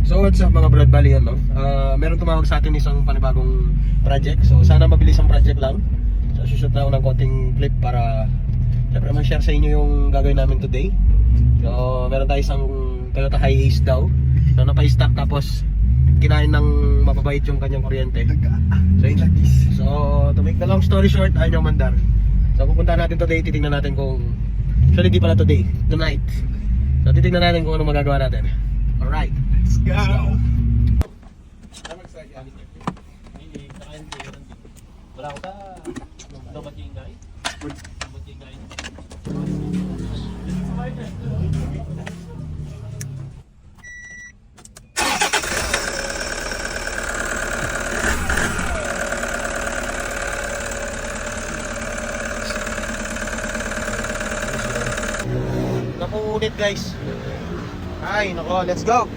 So what's up mga Broad Valley, ano? Meron tumawag sa atin isang panibagong project. So sana mabilis ang project lang. So shoot na ako ng konting clip para syempre ma-share sa inyo yung gagawin namin today. So meron tayo isang Toyota Hiace daw. So napa-stock tapos kinain ng mapabait yung kanyang kuryente. So to make the long story short, ayun yung mandar. So pupunta natin today, titingnan natin kung actually di pala today, tonight. So titingnan natin kung ano magagawa natin. Alright, let's go! Wala ko ta. Dapat yung guy. Dapat yung guy. Naku, ulit guys. Ay, nako, let's go!